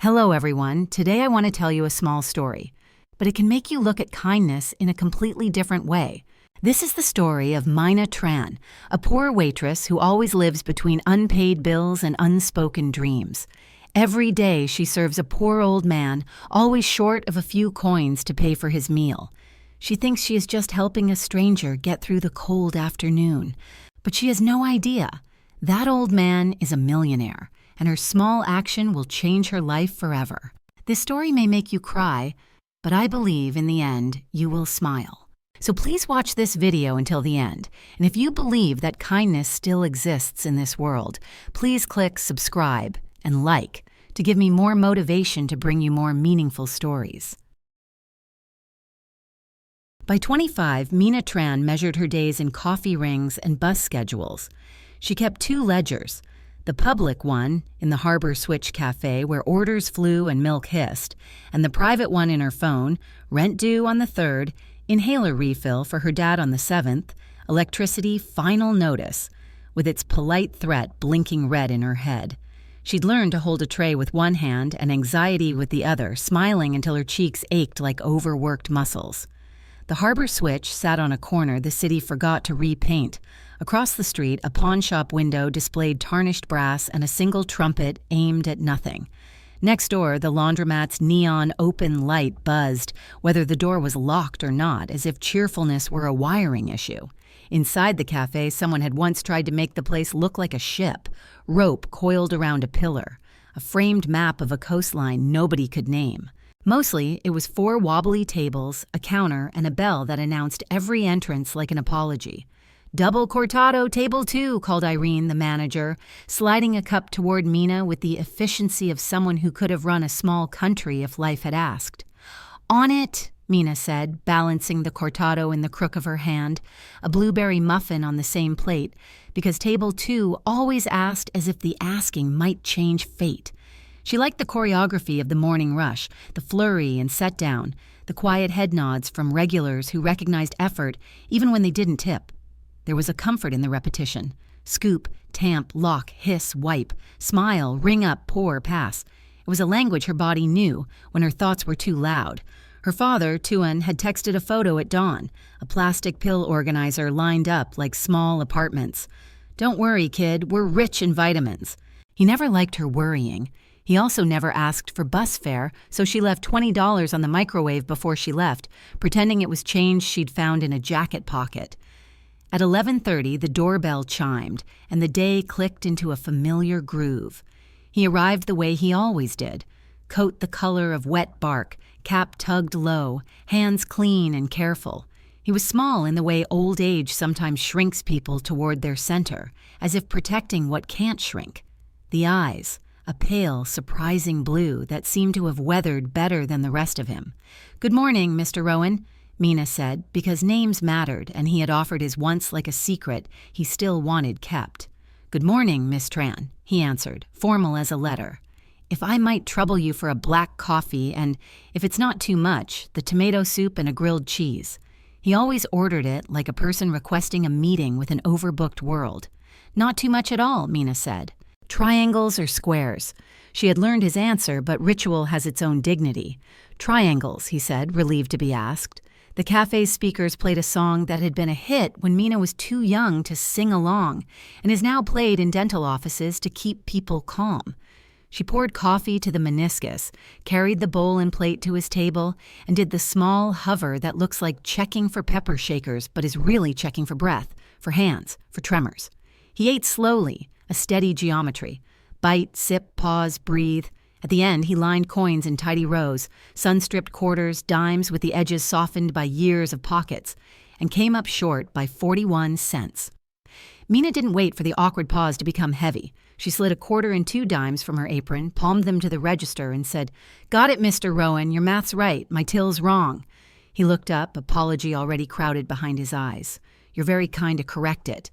Hello, everyone. Today I want to tell you a small story, but it can make you look at kindness in a completely different way. This is the story of Mina Tran, a poor waitress who always lives between unpaid bills and unspoken dreams. Every day she serves a poor old man, always short of a few coins to pay for his meal. She thinks she is just helping a stranger get through the cold afternoon, but she has no idea. That old man is a millionaire, and her small action will change her life forever. This story may make you cry, but I believe in the end you will smile. So please watch this video until the end. And if you believe that kindness still exists in this world, please click subscribe and like to give me more motivation to bring you more meaningful stories. By 25, Mina Tran measured her days in coffee rings and bus schedules. She kept two ledgers. The public one in the Harbor Switch Café where orders flew and milk hissed, and the private one in her phone, rent due on the 3rd, inhaler refill for her dad on the 7th, electricity final notice, with its polite threat blinking red in her head. She'd learned to hold a tray with one hand and anxiety with the other, smiling until her cheeks ached like overworked muscles. The Harbor Switch sat on a corner the city forgot to repaint. Across the street, a pawnshop window displayed tarnished brass and a single trumpet aimed at nothing. Next door, the laundromat's neon open light buzzed, whether the door was locked or not, as if cheerfulness were a wiring issue. Inside the cafe, someone had once tried to make the place look like a ship, rope coiled around a pillar, a framed map of a coastline nobody could name. Mostly, it was 4 wobbly tables, a counter, and a bell that announced every entrance like an apology. "Double cortado, table 2, called Irene, the manager, sliding a cup toward Mina with the efficiency of someone who could have run a small country if life had asked. "On it," Mina said, balancing the cortado in the crook of her hand, a blueberry muffin on the same plate, because table 2 always asked as if the asking might change fate. She liked the choreography of the morning rush, the flurry and set-down, the quiet head nods from regulars who recognized effort even when they didn't tip. There was a comfort in the repetition. Scoop, tamp, lock, hiss, wipe, smile, ring up, pour, pass. It was a language her body knew when her thoughts were too loud. Her father, Tuan, had texted a photo at dawn, a plastic pill organizer lined up like small apartments. "Don't worry, kid, we're rich in vitamins." He never liked her worrying. He also never asked for bus fare, so she left $20 on the microwave before she left, pretending it was change she'd found in a jacket pocket. At 11:30, the doorbell chimed, and the day clicked into a familiar groove. He arrived the way he always did, coat the color of wet bark, cap tugged low, hands clean and careful. He was small in the way old age sometimes shrinks people toward their center, as if protecting what can't shrink. The eyes, a pale, surprising blue that seemed to have weathered better than the rest of him. "Good morning, Mr. Rowan," Mina said, because names mattered and he had offered his once like a secret he still wanted kept. "Good morning, Miss Tran," he answered, formal as a letter. "If I might trouble you for a black coffee and, if it's not too much, the tomato soup and a grilled cheese." He always ordered it like a person requesting a meeting with an overbooked world. "Not too much at all," Mina said. "Triangles or squares?" She had learned his answer, but ritual has its own dignity. "Triangles," he said, relieved to be asked. The cafe's speakers played a song that had been a hit when Mina was too young to sing along, and is now played in dental offices to keep people calm. She poured coffee to the meniscus, carried the bowl and plate to his table, and did the small hover that looks like checking for pepper shakers but is really checking for breath, for hands, for tremors. He ate slowly, a steady geometry. Bite, sip, pause, breathe. At the end, he lined coins in tidy rows, sun-stripped quarters, dimes with the edges softened by years of pockets, and came up short by 41 cents. Mina didn't wait for the awkward pause to become heavy. She slid a quarter and 2 dimes from her apron, palmed them to the register, and said, "Got it, Mr. Rowan. Your math's right. My till's wrong." He looked up, apology already crowded behind his eyes. "You're very kind to correct it."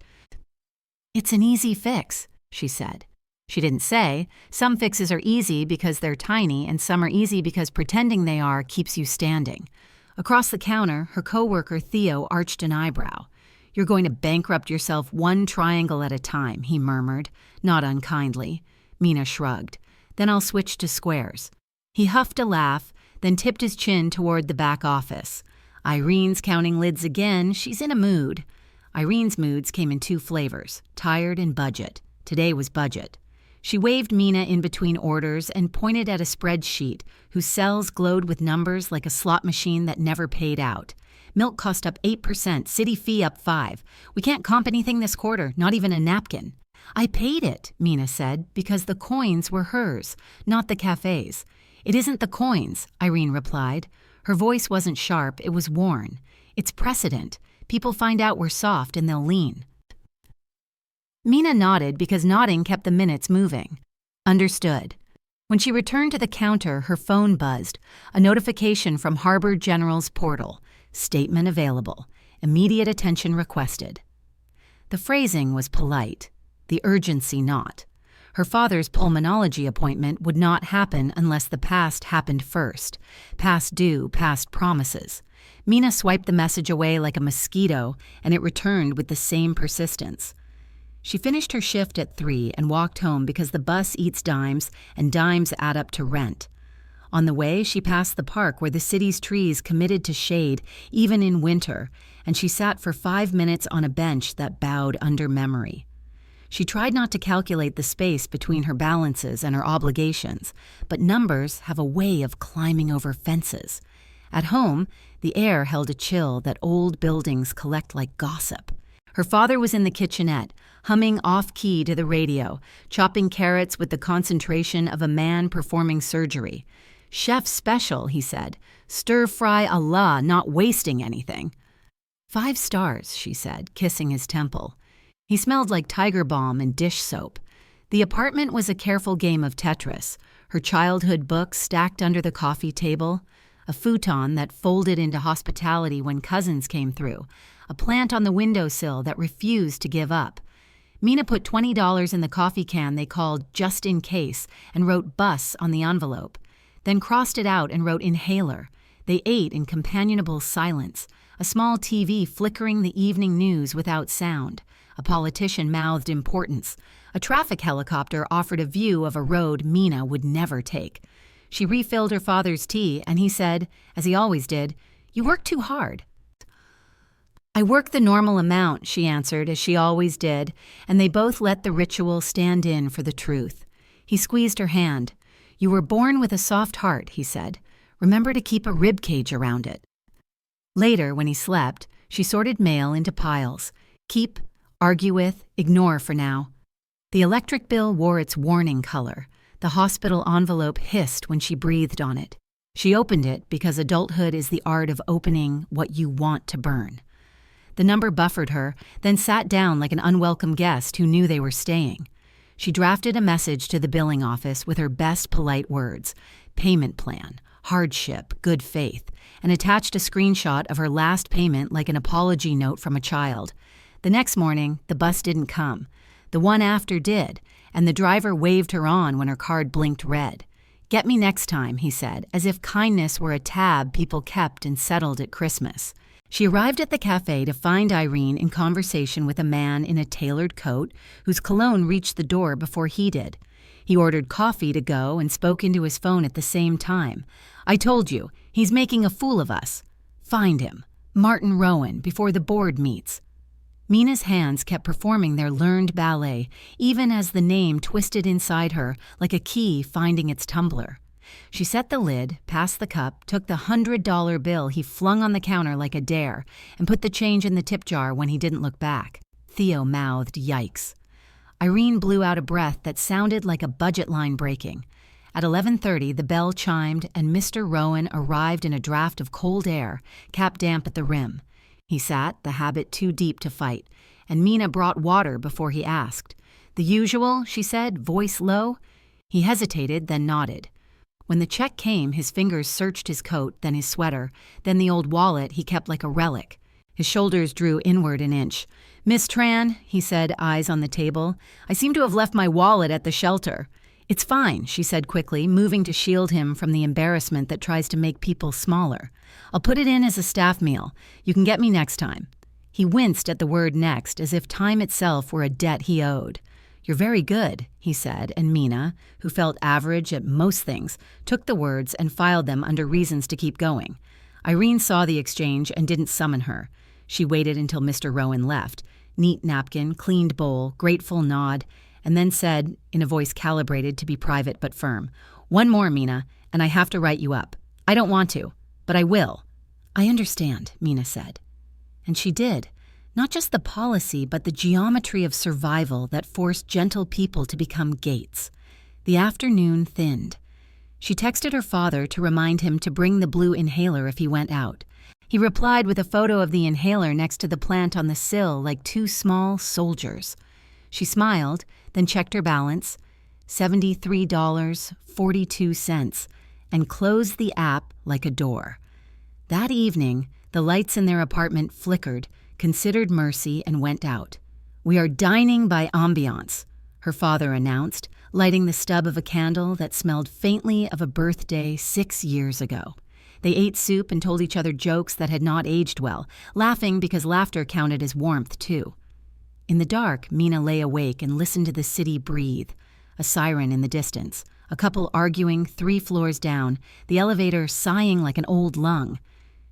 "It's an easy fix," she said. She didn't say, some fixes are easy because they're tiny and some are easy because pretending they are keeps you standing. Across the counter, her coworker Theo arched an eyebrow. "You're going to bankrupt yourself 1 triangle at a time," he murmured, not unkindly. Mina shrugged. "Then I'll switch to squares." He huffed a laugh, then tipped his chin toward the back office. Irene's counting lids again. She's in a mood. Irene's moods came in two flavors, tired and budget. Today was budget. She waved Mina in between orders and pointed at a spreadsheet whose cells glowed with numbers like a slot machine that never paid out. Milk cost up 8%, city fee up 5%. We can't comp anything this quarter, not even a napkin. I paid it, Mina said, because the coins were hers, not the cafe's. It isn't the coins, Irene replied. Her voice wasn't sharp, it was worn. It's precedent. People find out we're soft and they'll lean. Mina nodded because nodding kept the minutes moving. Understood. When she returned to the counter, her phone buzzed. A notification from Harbor General's portal. Statement available. Immediate attention requested. The phrasing was polite, the urgency not. Her father's pulmonology appointment would not happen unless the past happened first. Past due, past promises. Mina swiped the message away like a mosquito, and it returned with the same persistence. She finished her shift at 3 and walked home because the bus eats dimes and dimes add up to rent. On the way, she passed the park where the city's trees committed to shade even in winter, and she sat for 5 minutes on a bench that bowed under memory. She tried not to calculate the space between her balances and her obligations, but numbers have a way of climbing over fences. At home, the air held a chill that old buildings collect like gossip. Her father was in the kitchenette, humming off-key to the radio, chopping carrots with the concentration of a man performing surgery. "Chef special," he said. "Stir-fry Allah, not wasting anything." 5 stars, she said, kissing his temple. He smelled like tiger balm and dish soap. The apartment was a careful game of Tetris, her childhood books stacked under the coffee table, a futon that folded into hospitality when cousins came through, a plant on the windowsill that refused to give up. Mina put $20 in the coffee can they called just in case and wrote bus on the envelope, then crossed it out and wrote inhaler. They ate in companionable silence, a small TV flickering the evening news without sound. A politician mouthed importance. A traffic helicopter offered a view of a road Mina would never take. She refilled her father's tea, and he said, as he always did, "You work too hard." "I work the normal amount," she answered, as she always did, and they both let the ritual stand in for the truth. He squeezed her hand. "You were born with a soft heart," he said. "Remember to keep a rib cage around it." Later, when he slept, she sorted mail into piles. Keep, argue with, ignore for now. The electric bill wore its warning color. The hospital envelope hissed when she breathed on it. She opened it because adulthood is the art of opening what you want to burn. The number buffered her, then sat down like an unwelcome guest who knew they were staying. She drafted a message to the billing office with her best polite words, payment plan, hardship, good faith, and attached a screenshot of her last payment like an apology note from a child. The next morning, the bus didn't come. The one after did, and the driver waved her on when her card blinked red. "Get me next time," he said, as if kindness were a tab people kept and settled at Christmas. She arrived at the cafe to find Irene in conversation with a man in a tailored coat whose cologne reached the door before he did. He ordered coffee to go and spoke into his phone at the same time. "I told you, he's making a fool of us. Find him. Martin Rowan, before the board meets." Mina's hands kept performing their learned ballet, even as the name twisted inside her like a key finding its tumbler. She set the lid, passed the cup, took the $100 bill he flung on the counter like a dare, and put the change in the tip jar when he didn't look back. Theo mouthed, "Yikes." Irene blew out a breath that sounded like a budget line breaking. At 11:30, the bell chimed, and Mr. Rowan arrived in a draft of cold air, cap damp at the rim. He sat, the habit too deep to fight, and Mina brought water before he asked. "The usual," she said, voice low. He hesitated, then nodded. When the check came, his fingers searched his coat, then his sweater, then the old wallet he kept like a relic. His shoulders drew inward an inch. "Miss Tran," he said, eyes on the table, "I seem to have left my wallet at the shelter." "It's fine," she said quickly, moving to shield him from the embarrassment that tries to make people smaller. "I'll put it in as a staff meal. You can get me next time." He winced at the word next, as if time itself were a debt he owed. "You're very good," he said, and Mina, who felt average at most things, took the words and filed them under reasons to keep going. Irene saw the exchange and didn't summon her. She waited until Mr. Rowan left. Neat napkin, cleaned bowl, grateful nod, and then said, in a voice calibrated to be private but firm, "One more, Mina, and I have to write you up. I don't want to, but I will." "I understand," Mina said. And she did. Not just the policy, but the geometry of survival that forced gentle people to become gates. The afternoon thinned. She texted her father to remind him to bring the blue inhaler if he went out. He replied with a photo of the inhaler next to the plant on the sill like two small soldiers. She smiled, then checked her balance, $73.42, and closed the app like a door. That evening, the lights in their apartment flickered, considered mercy, and went out. "We are dining by ambiance," her father announced, lighting the stub of a candle that smelled faintly of a birthday 6 years ago. They ate soup and told each other jokes that had not aged well, laughing because laughter counted as warmth, too. In the dark, Mina lay awake and listened to the city breathe. A siren in the distance, a couple arguing 3 floors down, the elevator sighing like an old lung.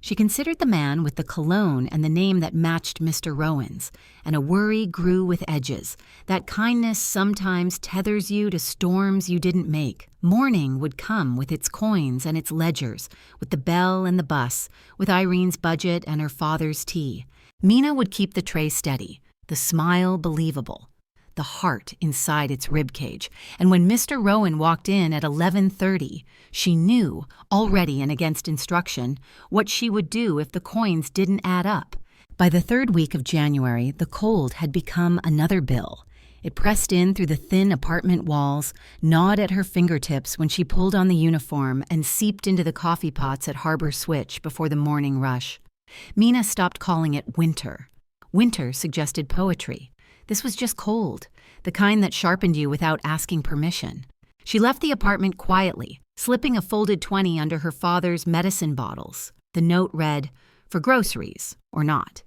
She considered the man with the cologne and the name that matched Mr. Rowan's, and a worry grew with edges. That kindness sometimes tethers you to storms you didn't make. Morning would come with its coins and its ledgers, with the bell and the bus, with Irene's budget and her father's tea. Mina would keep the tray steady, the smile believable, the heart inside its ribcage. And when Mr. Rowan walked in at 11:30, she knew, already and against instruction, what she would do if the coins didn't add up. By the 3rd week of January, the cold had become another bill. It pressed in through the thin apartment walls, gnawed at her fingertips when she pulled on the uniform and seeped into the coffee pots at Harbor Switch before the morning rush. Mina stopped calling it winter. Winter suggested poetry. This was just cold, the kind that sharpened you without asking permission. She left the apartment quietly, slipping a folded 20 under her father's medicine bottles. The note read, "For groceries, or not."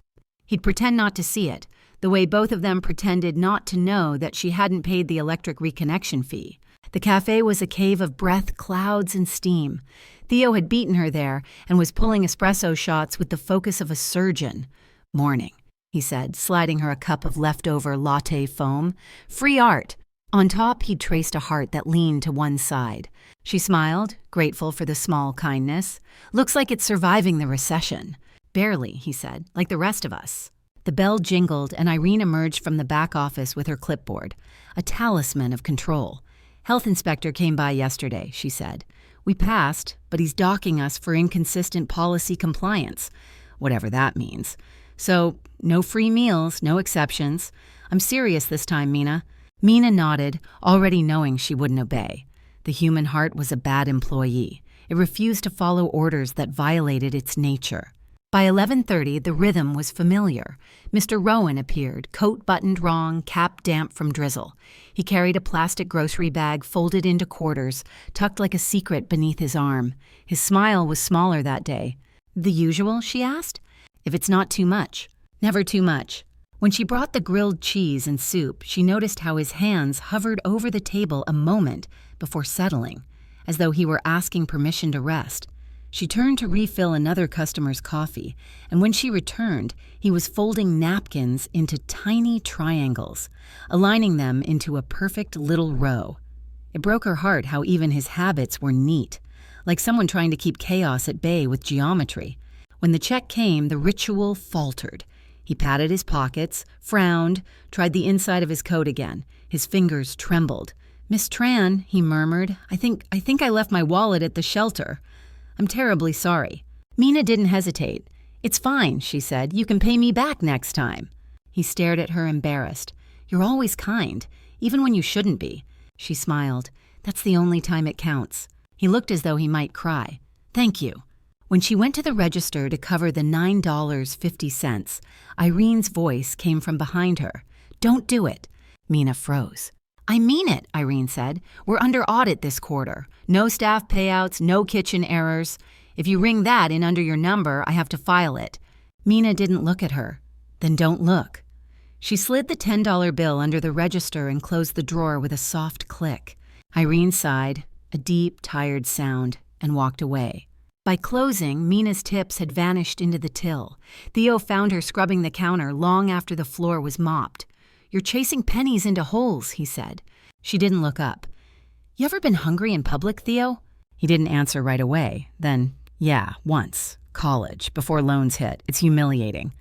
He'd pretend not to see it, the way both of them pretended not to know that she hadn't paid the electric reconnection fee. The café was a cave of breath, clouds, and steam. Theo had beaten her there and was pulling espresso shots with the focus of a surgeon. "Morning," he said, sliding her a cup of leftover latte foam. "Free art." On top, he'd traced a heart that leaned to one side. She smiled, grateful for the small kindness. "Looks like it's surviving the recession." "Barely," he said, "like the rest of us." The bell jingled, and Irene emerged from the back office with her clipboard, a talisman of control. "Health inspector came by yesterday," she said. "We passed, but he's docking us for inconsistent policy compliance, whatever that means. So, no free meals, no exceptions. I'm serious this time, Mina." Mina nodded, already knowing she wouldn't obey. The human heart was a bad employee. It refused to follow orders that violated its nature. By 11:30, the rhythm was familiar. Mr. Rowan appeared, coat buttoned wrong, cap damp from drizzle. He carried a plastic grocery bag folded into quarters, tucked like a secret beneath his arm. His smile was smaller that day. "The usual?" she asked. "If it's not too much." "Never too much." When she brought the grilled cheese and soup, she noticed how his hands hovered over the table a moment before settling, as though he were asking permission to rest. She turned to refill another customer's coffee, and when she returned, he was folding napkins into tiny triangles, aligning them into a perfect little row. It broke her heart how even his habits were neat, like someone trying to keep chaos at bay with geometry. When the check came, the ritual faltered. He patted his pockets, frowned, tried the inside of his coat again. His fingers trembled. "Miss Tran," he murmured, I think I left my wallet at the shelter. I'm terribly sorry." Mina didn't hesitate. "It's fine," she said. "You can pay me back next time." He stared at her, embarrassed. "You're always kind, even when you shouldn't be." She smiled. "That's the only time it counts." He looked as though he might cry. "Thank you." When she went to the register to cover the $9.50, Irene's voice came from behind her. "Don't do it." Mina froze. "I mean it," Irene said. "We're under audit this quarter. No staff payouts, no kitchen errors. If you ring that in under your number, I have to file it." Mina didn't look at her. "Then don't look." She slid the $10 bill under the register and closed the drawer with a soft click. Irene sighed, a deep, tired sound, and walked away. By closing, Mina's tips had vanished into the till. Theo found her scrubbing the counter long after the floor was mopped. "You're chasing pennies into holes," he said. She didn't look up. "You ever been hungry in public, Theo?" He didn't answer right away. Then, "Yeah, once. College, before loans hit. It's humiliating."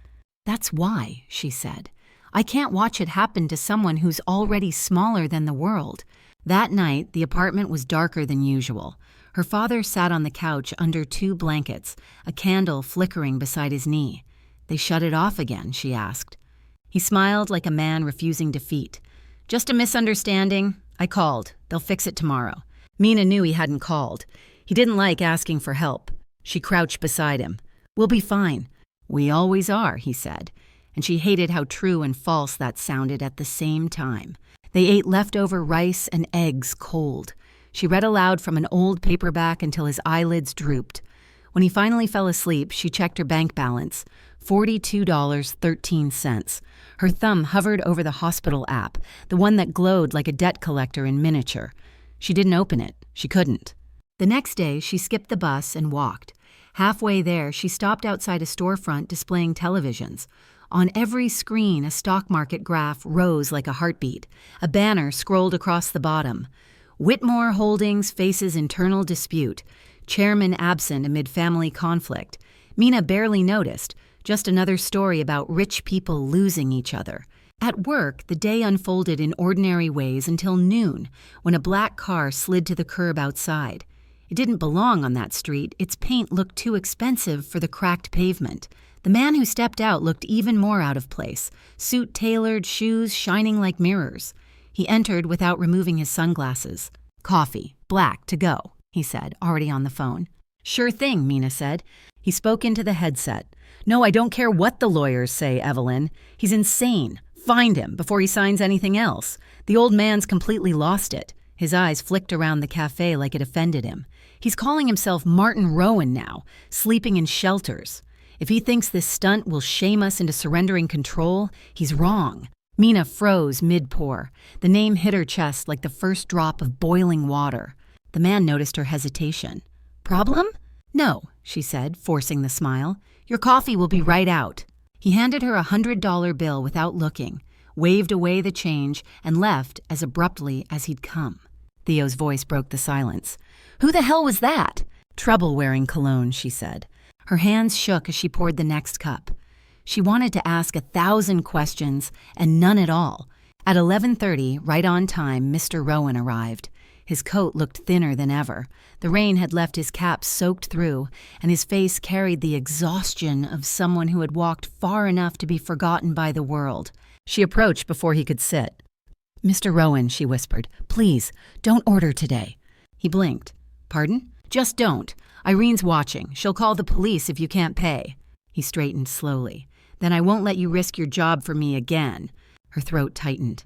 "That's why," she said. "I can't watch it happen to someone who's already smaller than the world." That night, the apartment was darker than usual. Her father sat on the couch under 2 blankets, a candle flickering beside his knee. "They shut it off again?" she asked. He smiled like a man refusing defeat. "Just a misunderstanding. I called. They'll fix it tomorrow." Mina knew he hadn't called. He didn't like asking for help. She crouched beside him. "We'll be fine." "We always are," he said. And she hated how true and false that sounded at the same time. They ate leftover rice and eggs cold. She read aloud from an old paperback until his eyelids drooped. When he finally fell asleep, she checked her bank balance, $42.13. Her thumb hovered over the hospital app, the one that glowed like a debt collector in miniature. She didn't open it. She couldn't. The next day, she skipped the bus and walked. Halfway there, she stopped outside a storefront displaying televisions. On every screen, a stock market graph rose like a heartbeat. A banner scrolled across the bottom. "Whitmore Holdings faces internal dispute. Chairman absent amid family conflict." Mina barely noticed, just another story about rich people losing each other. At work, the day unfolded in ordinary ways until noon, when a black car slid to the curb outside. It didn't belong on that street. Its paint looked too expensive for the cracked pavement. The man who stepped out looked even more out of place, suit tailored, shoes shining like mirrors. He entered without removing his sunglasses. "Coffee, black, to go," he said, already on the phone. "Sure thing," Mina said. He spoke into the headset. "No, I don't care what the lawyers say, Evelyn. He's insane. Find him before he signs anything else." The old man's completely lost it. His eyes flicked around the cafe like it offended him. "He's calling himself Martin Rowan now, sleeping in shelters. If he thinks this stunt will shame us into surrendering control, he's wrong." Mina froze mid-pour. The name hit her chest like the first drop of boiling water. The man noticed her hesitation. "Problem?" "No," she said, forcing the smile. "Your coffee will be right out." He handed her a $100 bill without looking, waved away the change, and left as abruptly as he'd come. Theo's voice broke the silence. "Who the hell was that?" "Trouble-wearing cologne," she said. Her hands shook as she poured the next cup. She wanted to ask 1,000 questions, and none at all. At 11:30, right on time, Mr. Rowan arrived. His coat looked thinner than ever. The rain had left his cap soaked through, and his face carried the exhaustion of someone who had walked far enough to be forgotten by the world. She approached before he could sit. "Mr. Rowan," she whispered, "please, don't order today." He blinked. "Pardon?" "Just don't. Irene's watching. She'll call the police if you can't pay." He straightened slowly. "Then I won't let you risk your job for me again." Her throat tightened.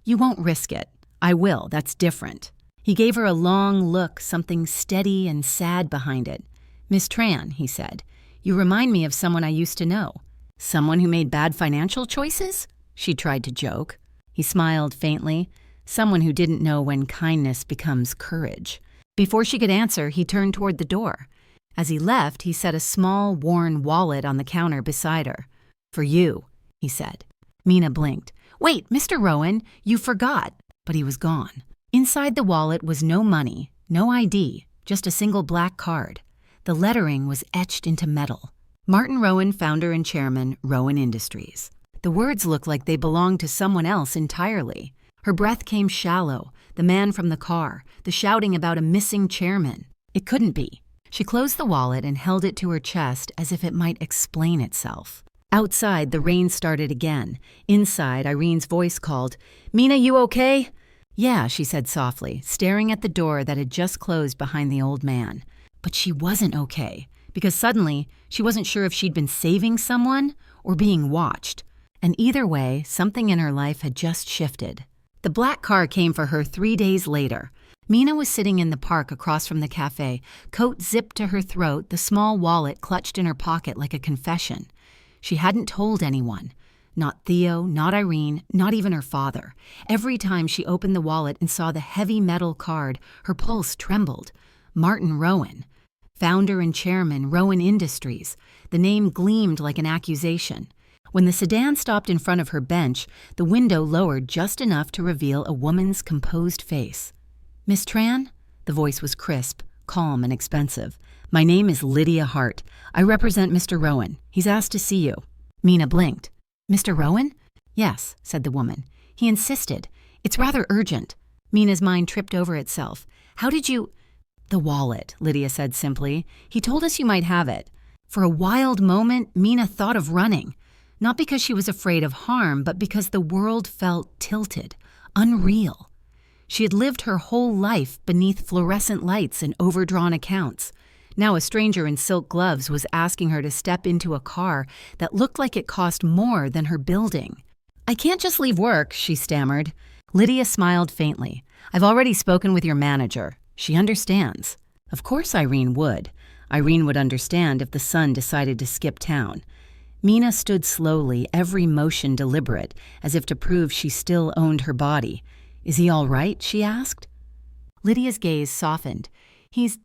"You won't risk it. I will. That's different." He gave her a long look, something steady and sad behind it. "Miss Tran," he said, "you remind me of someone I used to know." "Someone who made bad financial choices?" She tried to joke. He smiled faintly. "Someone who didn't know when kindness becomes courage." Before she could answer, he turned toward the door. As he left, he set a small, worn wallet on the counter beside her. "For you," he said. Mina blinked. "Wait, Mr. Rowan, you forgot." But he was gone. Inside the wallet was no money, no ID, just a single black card. The lettering was etched into metal. Martin Rowan, founder and chairman, Rowan Industries. The words looked like they belonged to someone else entirely. Her breath came shallow, the man from the car, the shouting about a missing chairman. It couldn't be. She closed the wallet and held it to her chest as if it might explain itself. Outside, the rain started again. Inside, Irene's voice called, "Mina, you okay?" "Yeah," she said softly, staring at the door that had just closed behind the old man. But she wasn't okay, because suddenly she wasn't sure if she'd been saving someone or being watched. And either way, something in her life had just shifted. The black car came for her 3 days later. Mina was sitting in the park across from the cafe, coat zipped to her throat, the small wallet clutched in her pocket like a confession. She hadn't told anyone. Not Theo, not Irene, not even her father. Every time she opened the wallet and saw the heavy metal card, her pulse trembled. Martin Rowan. Founder and chairman, Rowan Industries. The name gleamed like an accusation. When the sedan stopped in front of her bench, the window lowered just enough to reveal a woman's composed face. "Miss Tran?" The voice was crisp, calm, and expensive. "My name is Lydia Hart. I represent Mr. Rowan. He's asked to see you." Mina blinked. "Mr. Rowan?" "Yes," said the woman. "He insisted. It's rather urgent." Mina's mind tripped over itself. "How did you—" "The wallet," Lydia said simply. "He told us you might have it." For a wild moment, Mina thought of running. Not because she was afraid of harm, but because the world felt tilted, unreal. She had lived her whole life beneath fluorescent lights and overdrawn accounts. Now a stranger in silk gloves was asking her to step into a car that looked like it cost more than her building. "I can't just leave work," she stammered. Lydia smiled faintly. "I've already spoken with your manager. She understands." Of course Irene would. Irene would understand if the son decided to skip town. Mina stood slowly, every motion deliberate, as if to prove she still owned her body. "Is he all right?" she asked. Lydia's gaze softened. "He's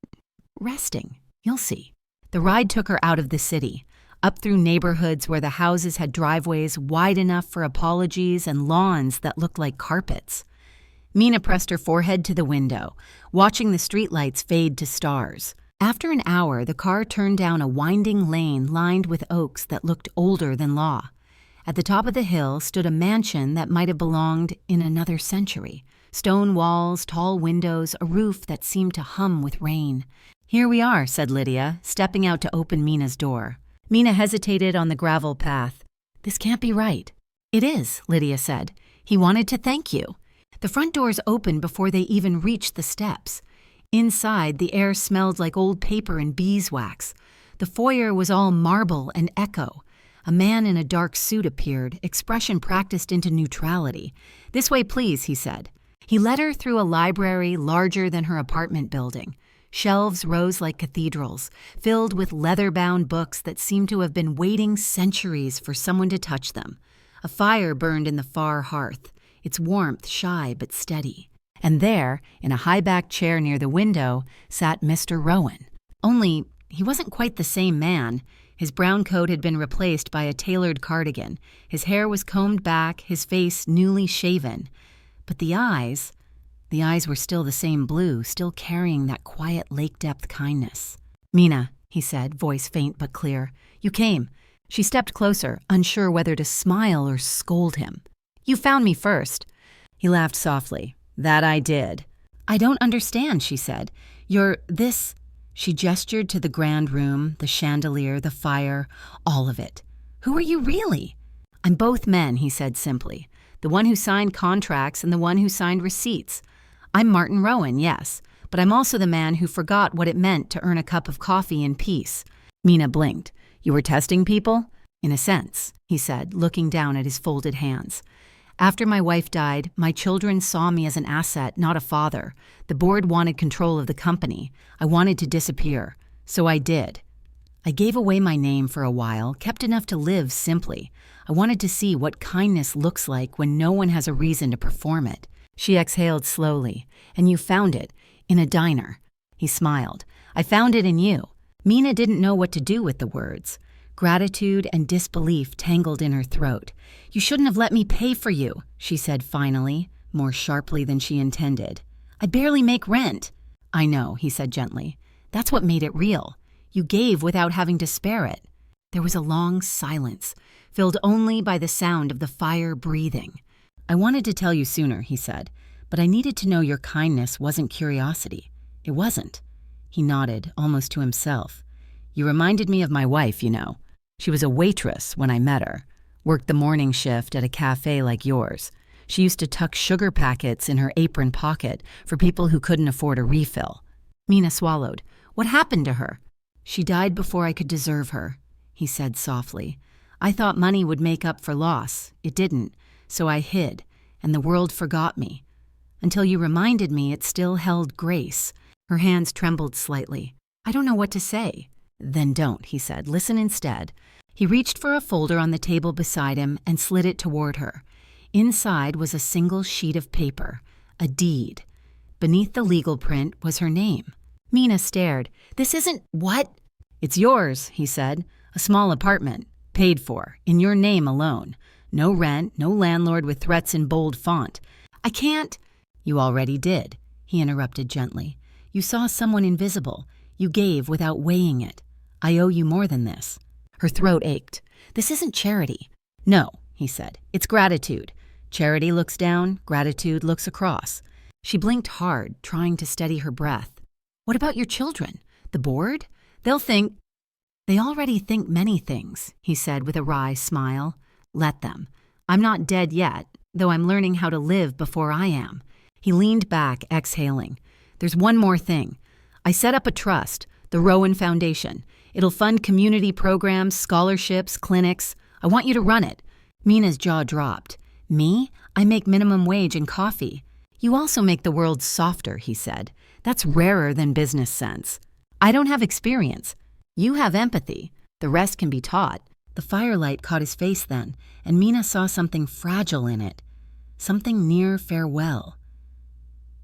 resting. You'll see." The ride took her out of the city, up through neighborhoods where the houses had driveways wide enough for apologies and lawns that looked like carpets. Mina pressed her forehead to the window, watching the streetlights fade to stars. After an hour, the car turned down a winding lane lined with oaks that looked older than law. At the top of the hill stood a mansion that might have belonged in another century. Stone walls, tall windows, a roof that seemed to hum with rain. "Here we are," said Lydia, stepping out to open Mina's door. Mina hesitated on the gravel path. "This can't be right." "It is," Lydia said. "He wanted to thank you." The front doors opened before they even reached the steps. Inside, the air smelled like old paper and beeswax. The foyer was all marble and echo. A man in a dark suit appeared, expression practiced into neutrality. "This way, please," he said. He led her through a library larger than her apartment building. Shelves rose like cathedrals, filled with leather-bound books that seemed to have been waiting centuries for someone to touch them. A fire burned in the far hearth, its warmth shy but steady. And there, in a high-backed chair near the window, sat Mr. Rowan. Only, he wasn't quite the same man. His brown coat had been replaced by a tailored cardigan. His hair was combed back, his face newly shaven. But the eyes were still the same blue, still carrying that quiet lake-depth kindness. "Mina," he said, voice faint but clear. "You came." She stepped closer, unsure whether to smile or scold him. "You found me first." He laughed softly. "That I did." "I don't understand," she said. "You're this—" She gestured to the grand room, the chandelier, the fire, all of it. "Who are you really?" "I'm both men," he said simply. "The one who signed contracts and the one who signed receipts. I'm Martin Rowan, yes, but I'm also the man who forgot what it meant to earn a cup of coffee in peace." Mina blinked. "You were testing people?" "In a sense," he said, looking down at his folded hands. "After my wife died, my children saw me as an asset, not a father. The board wanted control of the company. I wanted to disappear. So I did. I gave away my name for a while, kept enough to live simply. I wanted to see what kindness looks like when no one has a reason to perform it." She exhaled slowly. "And you found it, in a diner." He smiled. "I found it in you." Mina didn't know what to do with the words. Gratitude and disbelief tangled in her throat. "You shouldn't have let me pay for you," she said finally, more sharply than she intended. "I barely make rent." "I know," he said gently. "That's what made it real. You gave without having to spare it." There was a long silence, filled only by the sound of the fire breathing. "I wanted to tell you sooner," he said, "but I needed to know your kindness wasn't curiosity. It wasn't." He nodded, almost to himself. "You reminded me of my wife, you know. She was a waitress when I met her. Worked the morning shift at a café like yours. She used to tuck sugar packets in her apron pocket for people who couldn't afford a refill." Mina swallowed. "What happened to her?" "She died before I could deserve her," he said softly. "I thought money would make up for loss. It didn't, so I hid, and the world forgot me. Until you reminded me it still held grace." Her hands trembled slightly. "I don't know what to say." "Then don't," he said. "Listen instead. He reached for a folder on the table beside him and slid it toward her. Inside was a single sheet of paper, a deed. Beneath the legal print was her name. Mina stared. "This isn't what?" "It's yours," he said. "A small apartment, paid for, in your name alone. No rent, no landlord with threats in bold font." "I can't." "You already did," he interrupted gently. "You saw someone invisible. You gave without weighing it. I owe you more than this." Her throat ached. "This isn't charity." "No," he said. "It's gratitude. Charity looks down, gratitude looks across." She blinked hard, trying to steady her breath. "What about your children? The board? They'll think—" "They already think many things," he said with a wry smile. "Let them. I'm not dead yet, though I'm learning how to live before I am." He leaned back, exhaling. "There's one more thing. I set up a trust, the Rowan Foundation. It'll fund community programs, scholarships, clinics. I want you to run it." Mina's jaw dropped. "Me? I make minimum wage and coffee." "You also make the world softer," he said. "That's rarer than business sense." "I don't have experience." "You have empathy. The rest can be taught." The firelight caught his face then, and Mina saw something fragile in it. Something near farewell.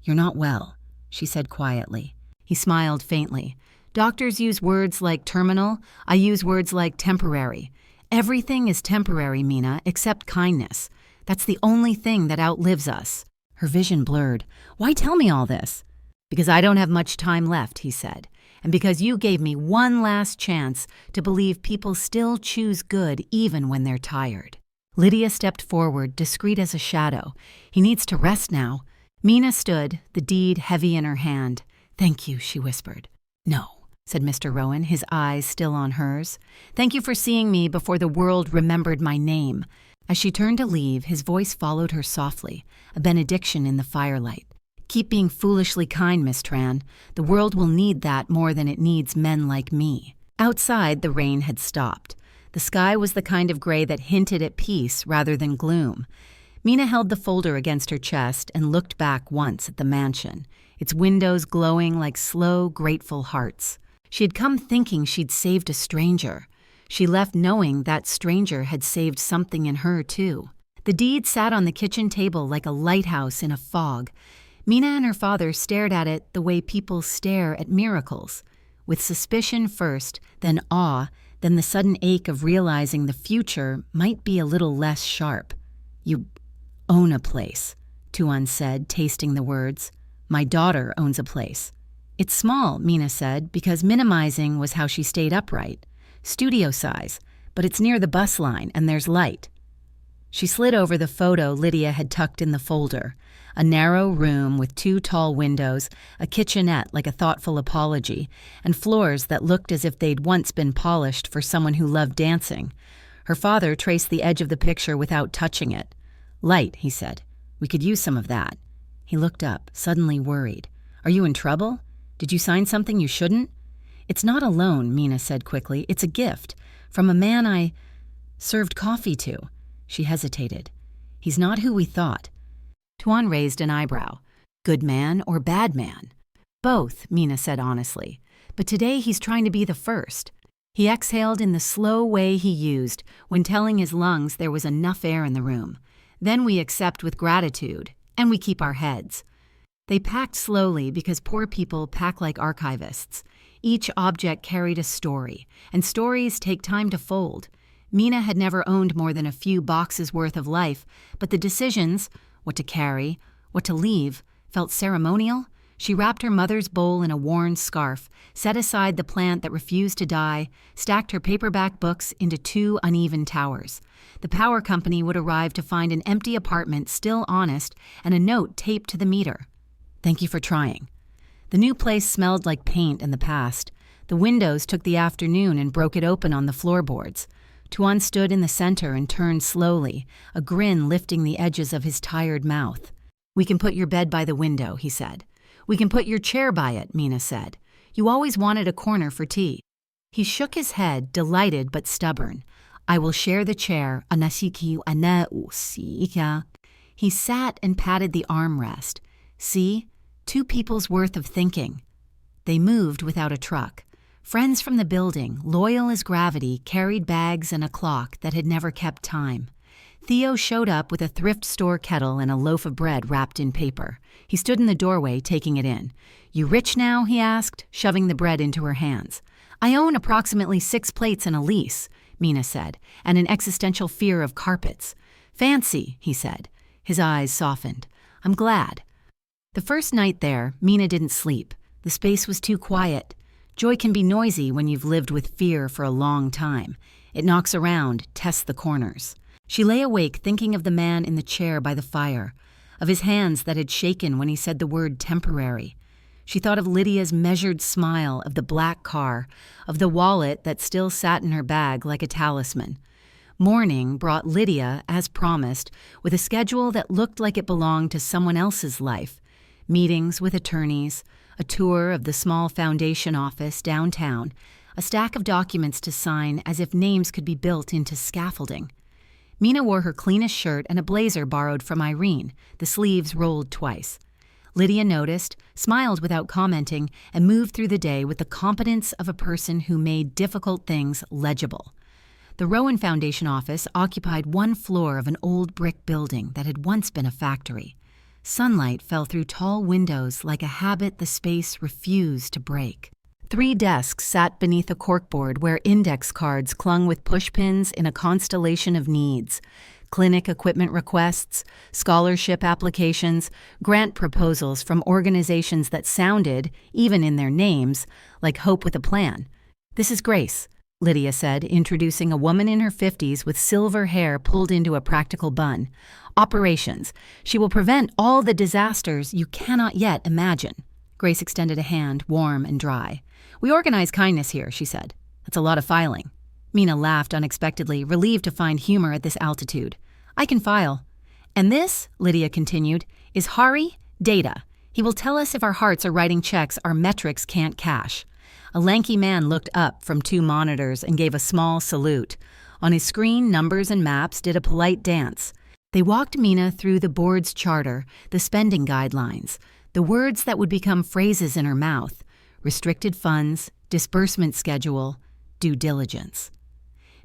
"You're not well," she said quietly. He smiled faintly. "Doctors use words like terminal. I use words like temporary. Everything is temporary, Mina, except kindness. That's the only thing that outlives us." Her vision blurred. "Why tell me all this?" "Because I don't have much time left," he said. "And because you gave me one last chance to believe people still choose good even when they're tired." Lydia stepped forward, discreet as a shadow. "He needs to rest now." Mina stood, the deed heavy in her hand. "Thank you," she whispered. "No," said Mr. Rowan, his eyes still on hers. "Thank you for seeing me before the world remembered my name." As she turned to leave, his voice followed her softly, a benediction in the firelight. "Keep being foolishly kind, Miss Tran. The world will need that more than it needs men like me." Outside, the rain had stopped. The sky was the kind of gray that hinted at peace rather than gloom. Mina held the folder against her chest and looked back once at the mansion, its windows glowing like slow, grateful hearts. She had come thinking she'd saved a stranger. She left knowing that stranger had saved something in her, too. The deed sat on the kitchen table like a lighthouse in a fog. Mina and her father stared at it the way people stare at miracles, with suspicion first, then awe, then the sudden ache of realizing the future might be a little less sharp. "You own a place," Tuan said, tasting the words. "My daughter owns a place." "It's small," Mina said, because minimizing was how she stayed upright. "Studio size, but it's near the bus line and there's light." She slid over the photo Lydia had tucked in the folder. A narrow room with 2 tall windows, a kitchenette like a thoughtful apology, and floors that looked as if they'd once been polished for someone who loved dancing. Her father traced the edge of the picture without touching it. "Light," he said. "We could use some of that." He looked up, suddenly worried. "Are you in trouble? Did you sign something you shouldn't?" "It's not a loan," Mina said quickly. "It's a gift. From a man I served coffee to." She hesitated. "He's not who we thought." Tuan raised an eyebrow. "Good man or bad man?" "Both," Mina said honestly. "But today he's trying to be the first." He exhaled in the slow way he used when telling his lungs there was enough air in the room. "Then we accept with gratitude, and we keep our heads." They packed slowly because poor people pack like archivists. Each object carried a story, and stories take time to fold. Mina had never owned more than a few boxes worth of life, but the decisions, what to carry, what to leave, felt ceremonial. She wrapped her mother's bowl in a worn scarf, set aside the plant that refused to die, stacked her paperback books into 2 uneven towers. The power company would arrive to find an empty apartment still honest and a note taped to the meter. "Thank you for trying." The new place smelled like paint in the past. The windows took the afternoon and broke it open on the floorboards. Tuan stood in the center and turned slowly, a grin lifting the edges of his tired mouth. "We can put your bed by the window," he said. "We can put your chair by it," Mina said. "You always wanted a corner for tea." He shook his head, delighted but stubborn. "I will share the chair." He sat and patted the armrest. "See? 2 people's worth of thinking." They moved without a truck. Friends from the building, loyal as gravity, carried bags and a clock that had never kept time. Theo showed up with a thrift store kettle and a loaf of bread wrapped in paper. He stood in the doorway, taking it in. "You rich now?" he asked, shoving the bread into her hands. "I own approximately 6 plates and a lease," Mina said, "and an existential fear of carpets." "Fancy," he said. His eyes softened. "I'm glad." The first night there, Mina didn't sleep. The space was too quiet. Joy can be noisy when you've lived with fear for a long time. It knocks around, tests the corners. She lay awake thinking of the man in the chair by the fire, of his hands that had shaken when he said the word temporary. She thought of Lydia's measured smile, of the black car, of the wallet that still sat in her bag like a talisman. Morning brought Lydia, as promised, with a schedule that looked like it belonged to someone else's life. Meetings with attorneys, a tour of the small foundation office downtown, a stack of documents to sign as if names could be built into scaffolding. Mina wore her cleanest shirt and a blazer borrowed from Irene, the sleeves rolled twice. Lydia noticed, smiled without commenting, and moved through the day with the competence of a person who made difficult things legible. The Rowan Foundation office occupied one floor of an old brick building that had once been a factory. Sunlight fell through tall windows like a habit the space refused to break. 3 desks sat beneath a corkboard where index cards clung with pushpins in a constellation of needs. Clinic equipment requests, scholarship applications, grant proposals from organizations that sounded, even in their names, like Hope with a Plan. "This is Grace," Lydia said, introducing a woman in her 50s with silver hair pulled into a practical bun. "Operations. She will prevent all the disasters you cannot yet imagine." Grace extended a hand, warm and dry. "We organize kindness here," she said. "That's a lot of filing." Mina laughed unexpectedly, relieved to find humor at this altitude. "I can file." "And this," Lydia continued, "is Hari Data. He will tell us if our hearts are writing checks our metrics can't cash." A lanky man looked up from 2 monitors and gave a small salute. On his screen, numbers and maps did a polite dance. They walked Mina through the board's charter, the spending guidelines, the words that would become phrases in her mouth: restricted funds, disbursement schedule, due diligence.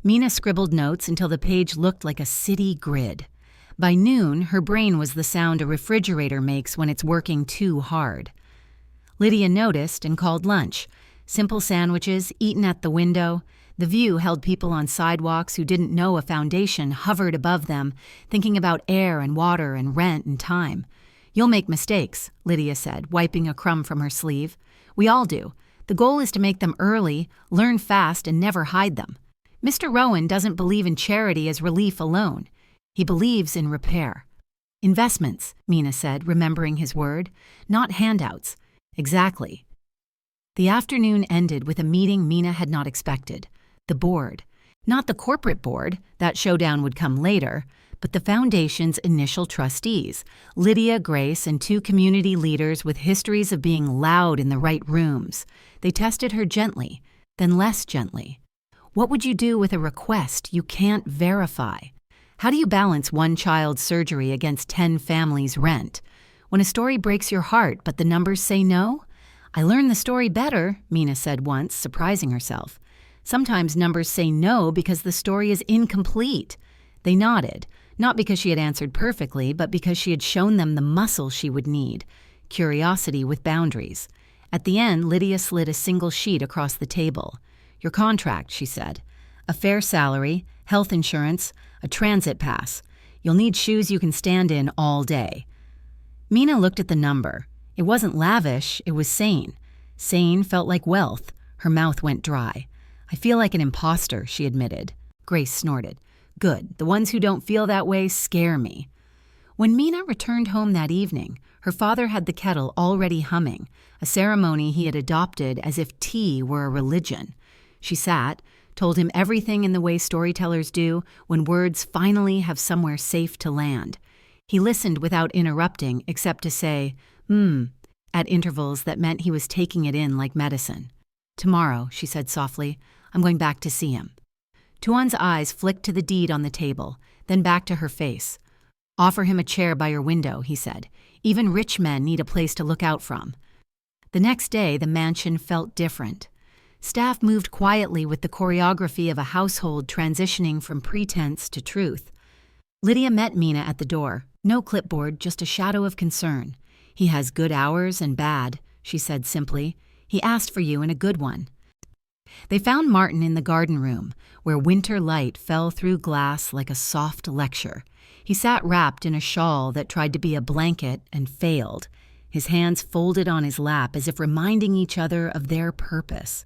Mina scribbled notes until the page looked like a city grid. By noon, her brain was the sound a refrigerator makes when it's working too hard. Lydia noticed and called lunch. Simple sandwiches, eaten at the window. The view held people on sidewalks who didn't know a foundation hovered above them, thinking about air and water and rent and time. "You'll make mistakes," Lydia said, wiping a crumb from her sleeve. "We all do. The goal is to make them early, learn fast, and never hide them. Mr. Rowan doesn't believe in charity as relief alone. He believes in repair." "Investments," Mina said, remembering his word. "Not handouts." "Exactly." The afternoon ended with a meeting Mina had not expected. The board. Not the corporate board, that showdown would come later, but the foundation's initial trustees, Lydia, Grace, and 2 community leaders with histories of being loud in the right rooms. They tested her gently, then less gently. What would you do with a request you can't verify? How do you balance one child's surgery against 10 families' rent? When a story breaks your heart but the numbers say no? "I learned the story better," Mina said once, surprising herself. Sometimes numbers say no because the story is incomplete. They nodded, not because she had answered perfectly, but because she had shown them the muscle she would need, curiosity with boundaries. At the end, Lydia slid a single sheet across the table. "Your contract," she said. "A fair salary, health insurance, a transit pass. You'll need shoes you can stand in all day." Mina looked at the number. It wasn't lavish, it was sane. Sane felt like wealth. Her mouth went dry. "I feel like an imposter," she admitted. Grace snorted. "Good. The ones who don't feel that way scare me." When Mina returned home that evening, her father had the kettle already humming, a ceremony he had adopted as if tea were a religion. She sat, told him everything in the way storytellers do when words finally have somewhere safe to land. He listened without interrupting except to say, at intervals that meant he was taking it in like medicine. "Tomorrow," she said softly, "I'm going back to see him." Tuan's eyes flicked to the deed on the table, then back to her face. "Offer him a chair by your window," he said. "Even rich men need a place to look out from." The next day, the mansion felt different. Staff moved quietly with the choreography of a household transitioning from pretense to truth. Lydia met Mina at the door. No clipboard, just a shadow of concern. "He has good hours and bad," she said simply. "He asked for you in a good one." They found Martin in the garden room, where winter light fell through glass like a soft lecture. He sat wrapped in a shawl that tried to be a blanket and failed, his hands folded on his lap as if reminding each other of their purpose.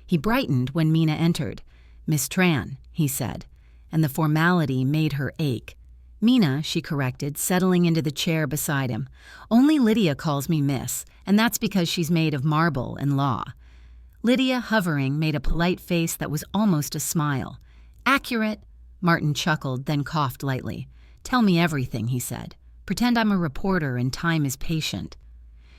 He brightened when Mina entered. "Miss Tran," he said, and the formality made her ache. "Mina," she corrected, settling into the chair beside him. "Only Lydia calls me Miss, and that's because she's made of marble and law." Lydia, hovering, made a polite face that was almost a smile. "Accurate," Martin chuckled, then coughed lightly. "Tell me everything," he said. "Pretend I'm a reporter and time is patient."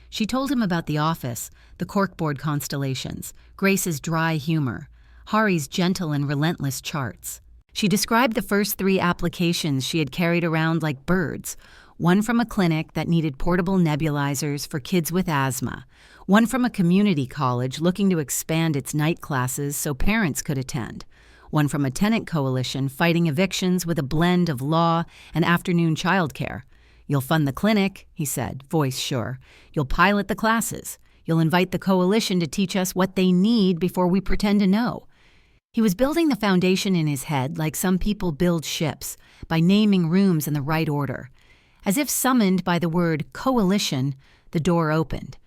She told him about the office, the corkboard constellations, Grace's dry humor, Hari's gentle and relentless charts. She described the first 3 applications she had carried around like birds, one from a clinic that needed portable nebulizers for kids with asthma, one from a community college looking to expand its night classes so parents could attend, one from a tenant coalition fighting evictions with a blend of law and afternoon childcare. "You'll fund the clinic," he said, voice sure. "You'll pilot the classes. You'll invite the coalition to teach us what they need before we pretend to know." He was building the foundation in his head like some people build ships, by naming rooms in the right order. As if summoned by the word coalition, the door opened.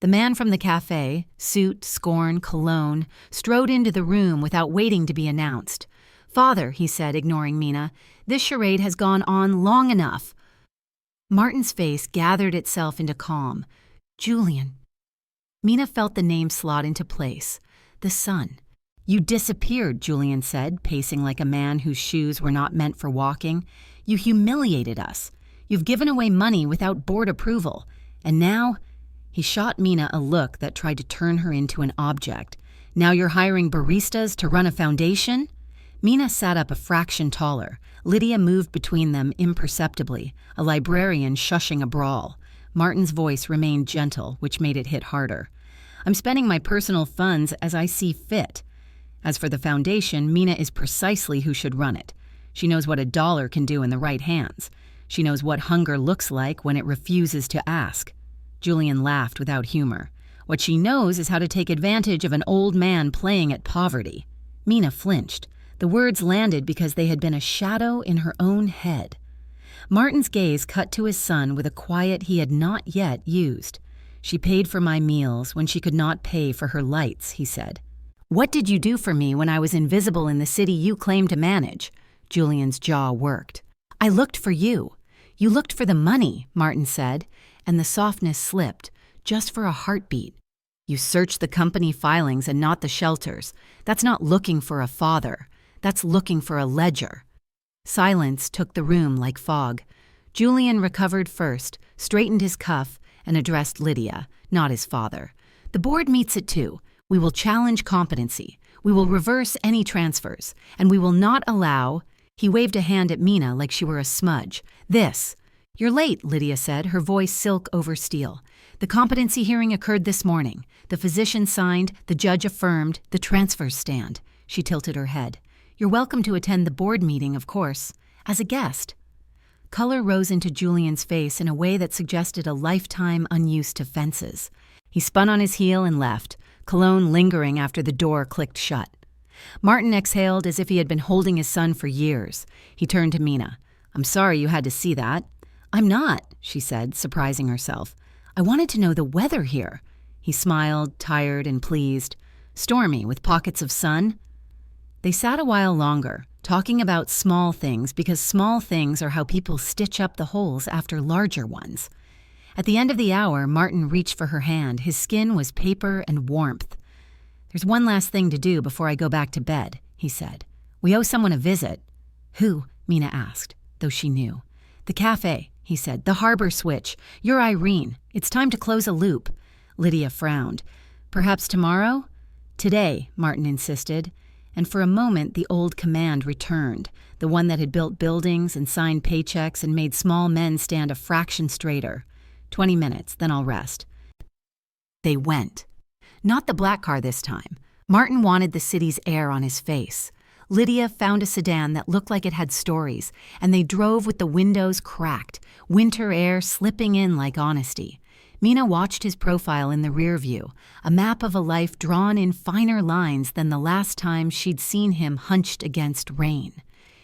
The man from the café, suit, scorn, cologne, strode into the room without waiting to be announced. "Father," he said, ignoring Mina, "this charade has gone on long enough." Martin's face gathered itself into calm. "Julian." Mina felt the name slot into place. The son. "You disappeared," Julian said, pacing like a man whose shoes were not meant for walking. "You humiliated us. You've given away money without board approval. And now—" He shot Mina a look that tried to turn her into an object. "Now you're hiring baristas to run a foundation?" Mina sat up a fraction taller. Lydia moved between them imperceptibly, a librarian shushing a brawl. Martin's voice remained gentle, which made it hit harder. "I'm spending my personal funds as I see fit. As for the foundation, Mina is precisely who should run it. She knows what $1 can do in the right hands. She knows what hunger looks like when it refuses to ask." Julian laughed without humor. "What she knows is how to take advantage of an old man playing at poverty." Mina flinched. The words landed because they had been a shadow in her own head. Martin's gaze cut to his son with a quiet he had not yet used. "She paid for my meals when she could not pay for her lights," he said. "What did you do for me when I was invisible in the city you claim to manage?" Julian's jaw worked. "I looked for you. You looked for the money," Martin said, and the softness slipped, just for a heartbeat. "You searched the company filings and not the shelters. That's not looking for a father. That's looking for a ledger." Silence took the room like fog. Julian recovered first, straightened his cuff, and addressed Lydia, not his father. "The board meets at 2. We will challenge competency. We will reverse any transfers. And we will not allow—" He waved a hand at Mina like she were a smudge. "This." "You're late," Lydia said, her voice silk over steel. "The competency hearing occurred this morning. The physician signed, the judge affirmed, the transfers stand." She tilted her head. "You're welcome to attend the board meeting, of course, as a guest." Color rose into Julian's face in a way that suggested a lifetime unused to fences. He spun on his heel and left, cologne lingering after the door clicked shut. Martin exhaled as if he had been holding his son for years. He turned to Mina. "I'm sorry you had to see that." "I'm not," she said, surprising herself. "I wanted to know the weather here." He smiled, tired and pleased. "Stormy, with pockets of sun?" They sat a while longer, talking about small things because small things are how people stitch up the holes after larger ones. At the end of the hour, Martin reached for her hand. His skin was paper and warmth. "There's one last thing to do before I go back to bed," he said. "We owe someone a visit." "Who?" Mina asked, though she knew. "The café," he said. "The harbor switch. You're Irene. It's time to close a loop." Lydia frowned. "Perhaps tomorrow?" "Today," Martin insisted. And for a moment the old command returned, the one that had built buildings and signed paychecks and made small men stand a fraction straighter. 20 minutes, then I'll rest. They went. Not the black car this time. Martin wanted the city's air on his face. Lydia found a sedan that looked like it had stories, and they drove with the windows cracked, winter air slipping in like honesty. Mina watched his profile in the rear view, a map of a life drawn in finer lines than the last time she'd seen him hunched against rain.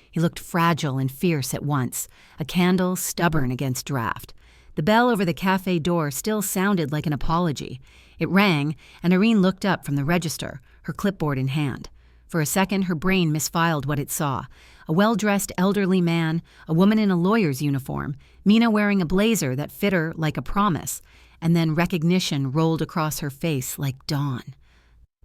He looked fragile and fierce at once, a candle stubborn against draft. The bell over the cafe door still sounded like an apology. It rang, and Irene looked up from the register, her clipboard in hand. For a second, her brain misfiled what it saw. A well-dressed elderly man, a woman in a lawyer's uniform, Mina wearing a blazer that fit her like a promise, and then recognition rolled across her face like dawn.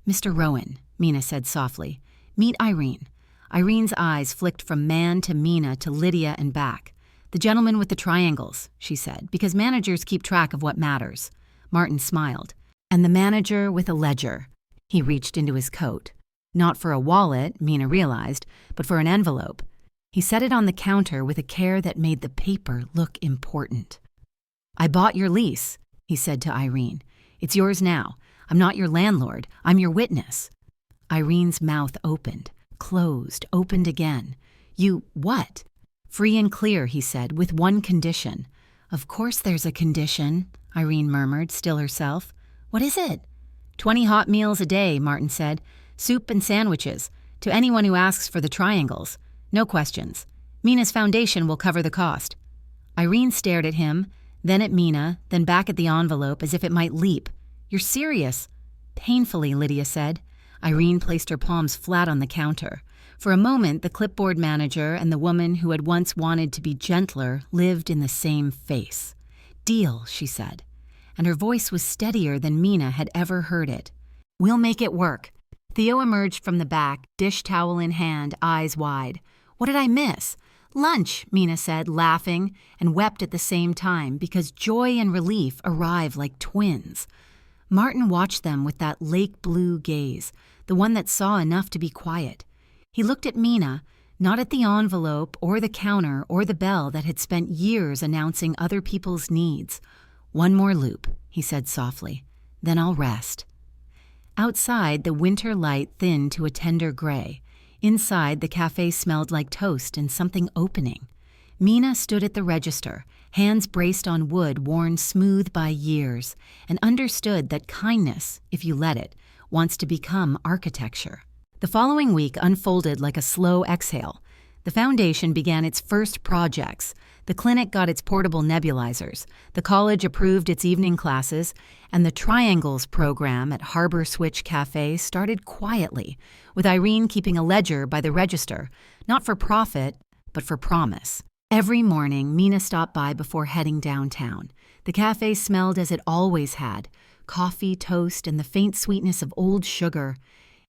"Mr. Rowan," Mina said softly. "Meet Irene." Irene's eyes flicked from man to Mina to Lydia and back. "The gentleman with the triangles," she said, "because managers keep track of what matters." Martin smiled. "And the manager with a ledger." He reached into his coat. Not for a wallet, Mina realized, but for an envelope. He set it on the counter with a care that made the paper look important. "I bought your lease," he said to Irene. "It's yours now. I'm not your landlord. I'm your witness." Irene's mouth opened, closed, opened again. "You what?" "Free and clear," he said, "with one condition." "Of course there's a condition," Irene murmured, still herself. "What is it?" 20 hot meals a day, Martin said. "Soup and sandwiches. To anyone who asks for the triangles. No questions. Mina's foundation will cover the cost." Irene stared at him, then at Mina, then back at the envelope as if it might leap. "You're serious?" "Painfully," Lydia said. Irene placed her palms flat on the counter. For a moment, the clipboard manager and the woman who had once wanted to be gentler lived in the same face. "Deal," she said. And her voice was steadier than Mina had ever heard it. "We'll make it work." Theo emerged from the back, dish towel in hand, eyes wide. "What did I miss?" "Lunch," Mina said, laughing, and wept at the same time because joy and relief arrive like twins. Martin watched them with that lake blue gaze, the one that saw enough to be quiet. He looked at Mina, not at the envelope or the counter or the bell that had spent years announcing other people's needs. "One more loop," he said softly. "Then I'll rest." Outside, the winter light thinned to a tender gray. Inside, the cafe smelled like toast and something opening. Mina stood at the register, hands braced on wood worn smooth by years, and understood that kindness, if you let it, wants to become architecture. The following week unfolded like a slow exhale. The foundation began its first projects. The clinic got its portable nebulizers, the college approved its evening classes, and the Triangles program at Harbor Switch Cafe started quietly, with Irene keeping a ledger by the register, not for profit, but for promise. Every morning, Mina stopped by before heading downtown. The cafe smelled as it always had, coffee, toast, and the faint sweetness of old sugar.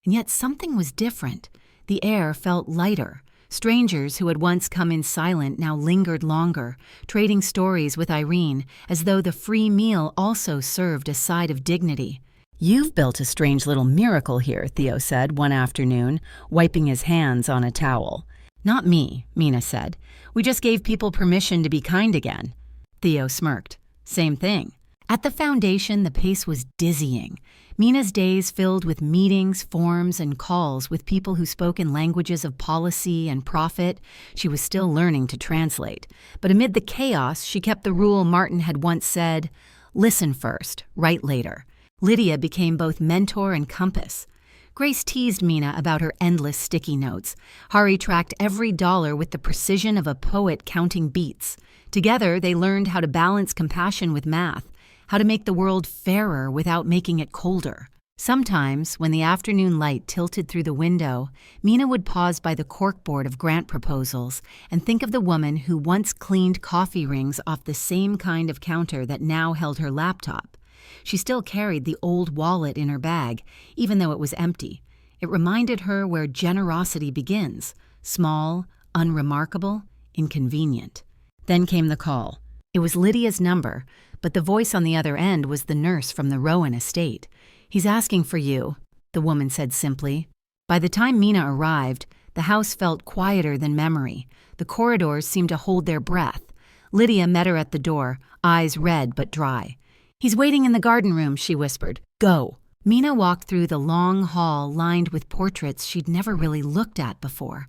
And yet something was different. The air felt lighter. Strangers who had once come in silent now lingered longer, trading stories with Irene as though the free meal also served a side of dignity. "You've built a strange little miracle here," Theo said one afternoon, wiping his hands on a towel. "Not me," Mina said. "We just gave people permission to be kind again." Theo smirked. "Same thing." At the foundation, the pace was dizzying. Mina's days filled with meetings, forms, and calls with people who spoke in languages of policy and profit she was still learning to translate. But amid the chaos, she kept the rule Martin had once said, "Listen first, write later." Lydia became both mentor and compass. Grace teased Mina about her endless sticky notes. Hari tracked every dollar with the precision of a poet counting beats. Together, they learned how to balance compassion with math, how to make the world fairer without making it colder. Sometimes, when the afternoon light tilted through the window, Mina would pause by the corkboard of grant proposals and think of the woman who once cleaned coffee rings off the same kind of counter that now held her laptop. She still carried the old wallet in her bag, even though it was empty. It reminded her where generosity begins: small, unremarkable, inconvenient. Then came the call. It was Lydia's number, but the voice on the other end was the nurse from the Rowan estate. "He's asking for you," the woman said simply. By the time Mina arrived, the house felt quieter than memory. The corridors seemed to hold their breath. Lydia met her at the door, eyes red but dry. "He's waiting in the garden room," she whispered. "Go." Mina walked through the long hall lined with portraits she'd never really looked at before.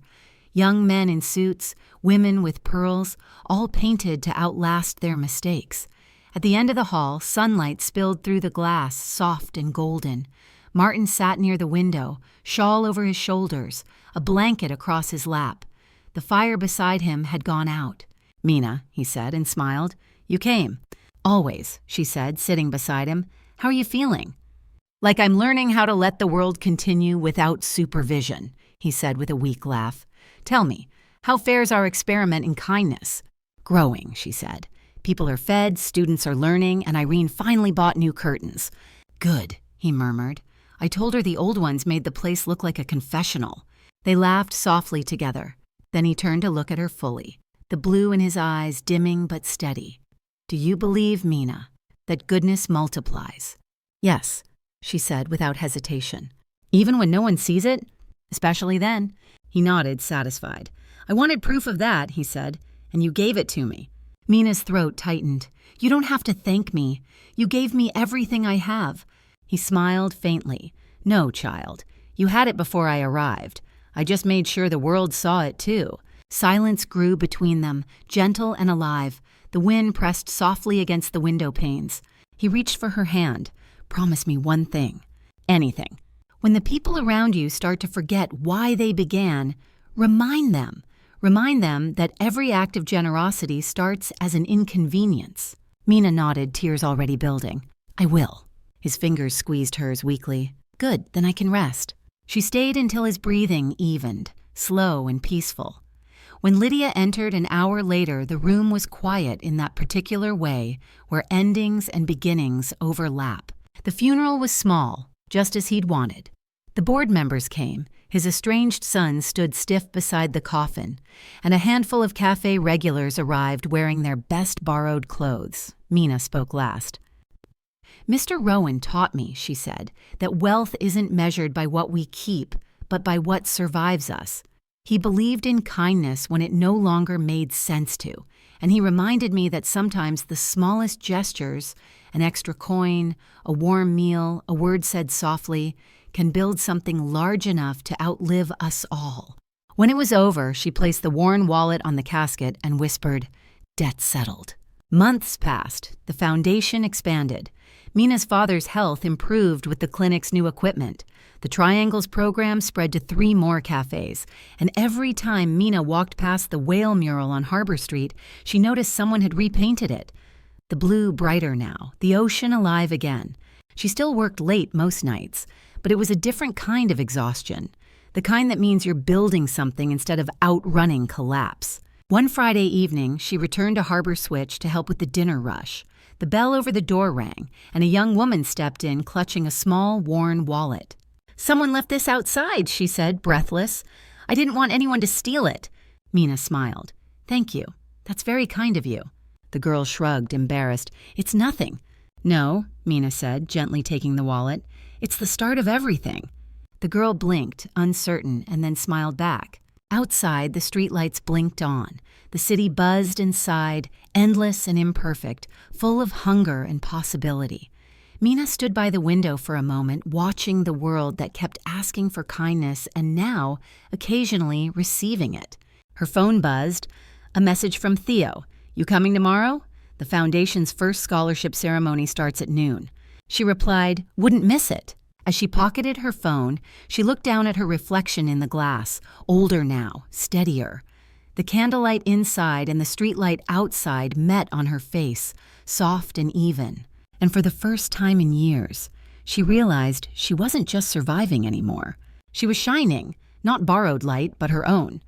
Young men in suits, women with pearls, all painted to outlast their mistakes. At the end of the hall, sunlight spilled through the glass, soft and golden. Martin sat near the window, shawl over his shoulders, a blanket across his lap. The fire beside him had gone out. "Mina," he said and smiled. "You came." "Always," she said, sitting beside him. "How are you feeling?" "Like I'm learning how to let the world continue without supervision," he said with a weak laugh. "Tell me, how fares our experiment in kindness?" "Growing," she said. "People are fed, students are learning, and Irene finally bought new curtains." "Good," he murmured. "I told her the old ones made the place look like a confessional." They laughed softly together. Then he turned to look at her fully, the blue in his eyes dimming but steady. "Do you believe, Mina, that goodness multiplies?" "Yes," she said without hesitation. "Even when no one sees it?" "Especially then." He nodded, satisfied. "I wanted proof of that," he said, "and you gave it to me." Mina's throat tightened. "You don't have to thank me. You gave me everything I have." He smiled faintly. "No, child. You had it before I arrived. I just made sure the world saw it too." Silence grew between them, gentle and alive. The wind pressed softly against the window panes. He reached for her hand. "Promise me one thing." "Anything." "When the people around you start to forget why they began, remind them. Remind them that every act of generosity starts as an inconvenience." Mina nodded, tears already building. "I will." His fingers squeezed hers weakly. "Good, then I can rest." She stayed until his breathing evened, slow and peaceful. When Lydia entered an hour later, the room was quiet in that particular way where endings and beginnings overlap. The funeral was small, just as he'd wanted. The board members came. His estranged son stood stiff beside the coffin, and a handful of café regulars arrived wearing their best borrowed clothes. Mina spoke last. "Mr. Rowan taught me," she said, "that wealth isn't measured by what we keep, but by what survives us. He believed in kindness when it no longer made sense to, and he reminded me that sometimes the smallest gestures, an extra coin, a warm meal, a word said softly, can build something large enough to outlive us all." When it was over, she placed the worn wallet on the casket and whispered, "Debt settled." Months passed. The foundation expanded. Mina's father's health improved with the clinic's new equipment. The Triangles program spread to 3 more cafes, and every time Mina walked past the whale mural on Harbor Street, she noticed someone had repainted it. The blue brighter now, the ocean alive again. She still worked late most nights, but it was a different kind of exhaustion, the kind that means you're building something instead of outrunning collapse. One Friday evening, she returned to Harbor Switch to help with the dinner rush. The bell over the door rang, and a young woman stepped in clutching a small, worn wallet. "Someone left this outside," she said, breathless. "I didn't want anyone to steal it." Mina smiled. "Thank you. That's very kind of you." The girl shrugged, embarrassed. "It's nothing." "No," Mina said, gently taking the wallet. "It's the start of everything." The girl blinked, uncertain, and then smiled back. Outside, the streetlights blinked on. The city buzzed and sighed, endless and imperfect, full of hunger and possibility. Mina stood by the window for a moment, watching the world that kept asking for kindness and now, occasionally, receiving it. Her phone buzzed. A message from Theo. "You coming tomorrow? The foundation's first scholarship ceremony starts at noon." She replied, "Wouldn't miss it." As she pocketed her phone, she looked down at her reflection in the glass, older now, steadier. The candlelight inside and the streetlight outside met on her face, soft and even. And for the first time in years, she realized she wasn't just surviving anymore. She was shining, not borrowed light, but her own.